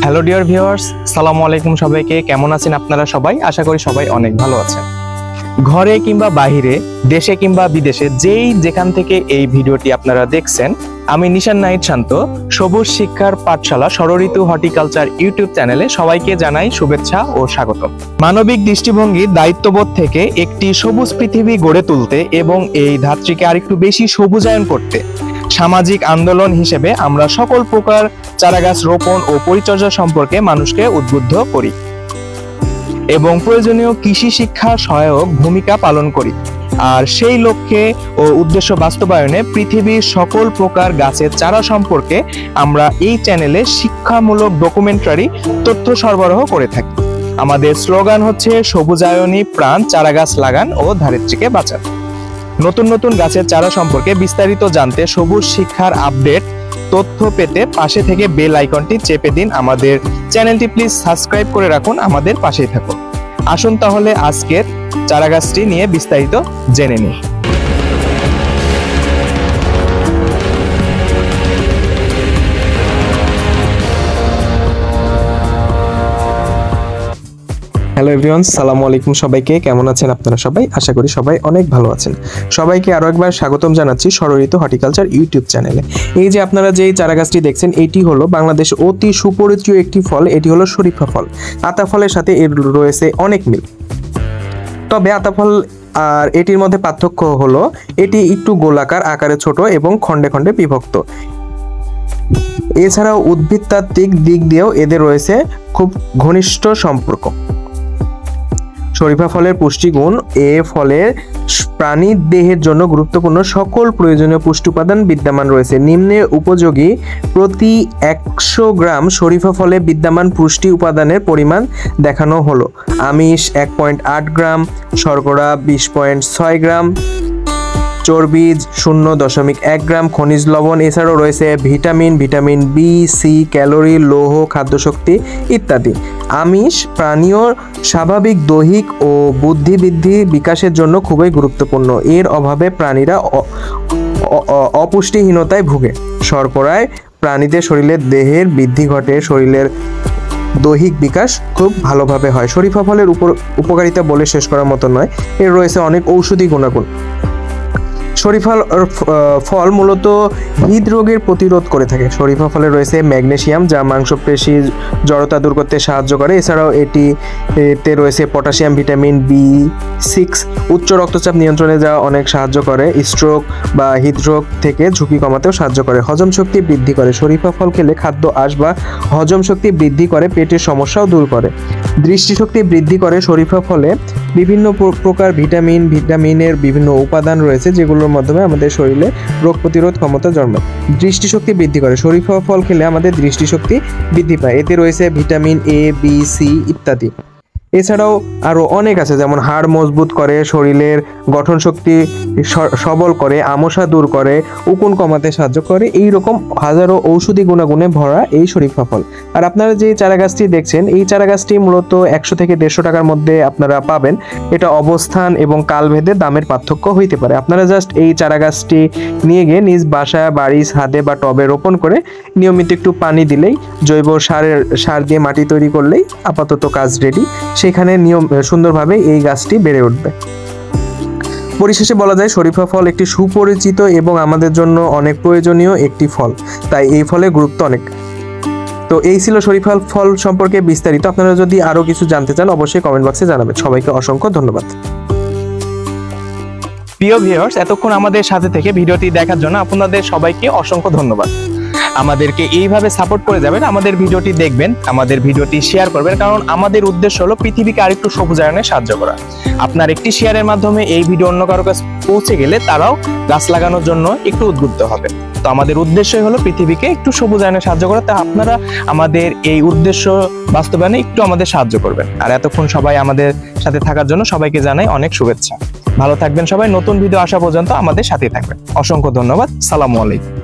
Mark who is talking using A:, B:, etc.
A: Hello dear viewers, আসসালামু আলাইকুম। সবাইকে কেমন আছেন আপনারা সবাই? আশা করি সবাই অনেক ভালো আছেন। ঘরে কিংবা বাহিরে, দেশে কিংবা বিদেশে, যেখান থেকে এই ভিডিওটি আপনারা দেখছেন, আমি নিশান নাহিদ শান্ত, সবুজ শিক্ষার পাঠশালা ষড়ঋতু হর্টিকালচার ইউটিউব চ্যানেলে সবাইকে জানাই শুভেচ্ছা ও স্বাগত। মানবিক দৃষ্টিভঙ্গির দায়িত্ববোধ থেকে একটি সবুজ পৃথিবী গড়ে তুলতে এবং এই ধাত্রীকে আরেকটু বেশি সবুজায়ন করতে সামাজিক আন্দোলন হিসেবে আমরা সকল প্রকার চারাগাছ রোপণ ও পরিচর্যা সম্পর্কে মানুষকে উদ্বুদ্ধ করি এবং প্রয়োজনীয় কৃষি শিক্ষা সহায়ক ভূমিকা পালন করি। আর সেই লক্ষ্যে ও উদ্দেশ্য বাস্তবায়নে পৃথিবীর সকল প্রকার গাছের চারা সম্পর্কে আমরা এই চ্যানেলে শিক্ষামূলক ডকুমেন্টারি তথ্য সরবরাহ করে থাকি। আমাদের স্লোগান হচ্ছে সবুজায়নী প্রাণ, চারাগাছ লাগান ও ধারিত্রীকে বাঁচান। নতুন নতুন গাছের চারা সম্পর্কে বিস্তারিত জানতে, সবুজ শিক্ষার আপডেট তথ্য পেতে পাশে থেকে বেল আইকনটি চেপে দিন। আমাদের চ্যানেলটি প্লিজ সাবস্ক্রাইব করে রাখুন, আমাদের পাশেই থাকুন। আসুন তাহলে আজকের চারাগাছটি নিয়ে বিস্তারিত জেনে নিই। হ্যালো এভরিওয়ান, সালামু আলাইকুম। সবাইকে কেমন আছেন আপনারা সবাই? আশা করি সবাই অনেক ভালো আছেন। সবাইকে আরো একবার স্বাগতম জানাচ্ছি ষড়ঋতু হর্টিকালচার ইউটিউব চ্যানেলে। এই যে আপনারা যেই চারাগাছটি দেখছেন, এটি হলো বাংলাদেশ অতি সুপরিচিত একটি ফল। এটি হলো শরীফা ফল। আতা ফলের সাথে এর রয়েছে অনেক মিল। তবে আতা ফল আর এটির মধ্যে পার্থক্য হলো এটি একটু গোলাকার আকারে, ছোট এবং খণ্ডে খণ্ডে বিভক্ত। এছাড়াও উদ্ভিদতাত্ত্বিক দিক দিয়েও এদের রয়েছে খুব ঘনিষ্ঠ সম্পর্ক। শরীফা ফলের পুষ্টিগুণ: এ ফলের প্রাণীর দেহের জন্য গুরুত্বপূর্ণ সকল প্রয়োজনীয় পুষ্টি উপাদান বিদ্যমান রয়েছে। নিম্নে উপযোগী প্রতি 100 গ্রাম শরীফা ফলে বিদ্যমান পুষ্টি উপাদানের পরিমাণ দেখানো হলো। আমিষ 1.8 গ্রাম, শর্করা 20.6 গ্রাম, চর্বি 0.1 গ্রাম, খনিজ লবণ, এছাড়াও রয়েছে ভিটামিন বি, সি, ক্যালোরি, লৌহ, খাদ্যশক্তি ইত্যাদি। আমিষ প্রাণীয় স্বাভাবিক দৈহিক ও বুদ্ধিবৃদ্ধি বিকাশের জন্য খুবই গুরুত্বপূর্ণ। এর অভাবে প্রাণীরা অপুষ্টিহীনতায় ভুগে। শর্করায় প্রাণীদের শরীরের দেহের বৃদ্ধি ঘটে, শরীরের দৈহিক বিকাশ খুব ভালোভাবে হয়। শরীফা ফলের উপকারিতা বলে শেষ করার মতো নয়, এর রয়েছে অনেক ঔষধি গুণাগুণ। শরীফা ফল মূলত হৃদরোগের প্রতিরোধ করে থাকে। শরীফা ফলে রয়েছে ম্যাগনেসিয়াম, যা মাংসপেশির জড়তা দূর করতে সাহায্য করে। এছাড়াও এতে রয়েছে পটাশিয়াম, ভিটামিন B6 উচ্চ রক্তচাপ নিয়ন্ত্রণে যা অনেক সাহায্য করে। স্ট্রোক বা হৃদরোগ থেকে ঝুঁকি কমাতেও সাহায্য করে। হজম শক্তি বৃদ্ধি করে। শরীফা ফল খেলে খাদ্য আঁশ বা হজম শক্তি বৃদ্ধি করে, পেটের সমস্যাও দূর করে। দৃষ্টিশক্তি বৃদ্ধি করে। শরীফা ফলে বিভিন্ন প্রকার ভিটামিনের বিভিন্ন উপাদান রয়েছে, যেগুলোর মাধ্যমে আমাদের শরীরে রোগ প্রতিরোধ ক্ষমতা জন্মায়। দৃষ্টিশক্তি বৃদ্ধি করে। শরীফা ফল খেলে আমাদের দৃষ্টিশক্তি বৃদ্ধি পায়। এতে রয়েছে ভিটামিন A, B, C ইত্যাদি। এছাড়াও আরও অনেক আছে, যেমন হাড় মজবুত করে, শরীরের গঠন শক্তি সবল করে, আমসা দূর করে, উকুন কমাতে সাহায্য করে। এইরকম হাজারো ঔষধি গুণাগুণে ভরা এই শরীফা ফল। আর আপনারা যে চারাগাছটি দেখছেন, এই চারাগাছটি মূলত 100 থেকে 150 টাকার মধ্যে আপনারা পাবেন। এটা অবস্থান এবং কালভেদে দামের পার্থক্য হইতে পারে। আপনারা জাস্ট এই চারাগাছটি নিয়ে গিয়ে নিজ বাসায়, বাড়ি, ছাদে বা টবে রোপণ করে নিয়মিত একটু পানি দিলেই, জৈব সার দিয়ে মাটি তৈরি করলেই আপাতত কাজ রেডি। সেখানে সুন্দরভাবে এই গাছটি বেড়ে উঠবে। পরিশেষে বলা যায়, শরীফা ফল একটি সুপরিচিত এবং আমাদের জন্য অনেক প্রয়োজনীয় একটি ফল, তাই এই ফলের গুরুত্ব অনেক। তো এই ছিল শরীফা ফল সম্পর্কে বিস্তারিত। আপনারা যদি আরো কিছু জানতে চান অবশ্যই কমেন্ট বক্সে জানাবেন। সবাইকে অসংখ্য ধন্যবাদ। প্রিয় ভিউয়ার্স, এতক্ষণ আমাদের সাথে থেকে ভিডিওটি দেখার জন্য আপনাদের সবাইকে অসংখ্য ধন্যবাদ। আমাদেরকে এইভাবে সাপোর্ট করে যাবেন, আমাদের ভিডিওটি দেখবেন, আমাদের ভিডিওটি শেয়ার করবেন, কারণ আমাদের উদ্দেশ্য হলো পৃথিবীকে আরেকটু সবুজায়নে সাহায্য করা। আপনার একটি শেয়ারের মাধ্যমে এই ভিডিও অন্য কারো কাছে পৌঁছে গেলে তারাও গাছ লাগানোর জন্য একটু উদ্বুদ্ধ হবে। তো আমাদের উদ্দেশ্যই হলো পৃথিবীকে একটু সবুজায়নে সাহায্য করা। তা আপনারা আমাদের এই উদ্দেশ্য বাস্তবায়নে একটু আমাদের সাহায্য করবেন। আর এতক্ষণ সবাই আমাদের সাথে থাকার জন্য সবাইকে জানাই অনেক শুভেচ্ছা। ভালো থাকবেন সবাই। নতুন ভিডিও আসা পর্যন্ত আমাদের সাথেই থাকবেন। অসংখ্য ধন্যবাদ। সালামু আলাইকুম।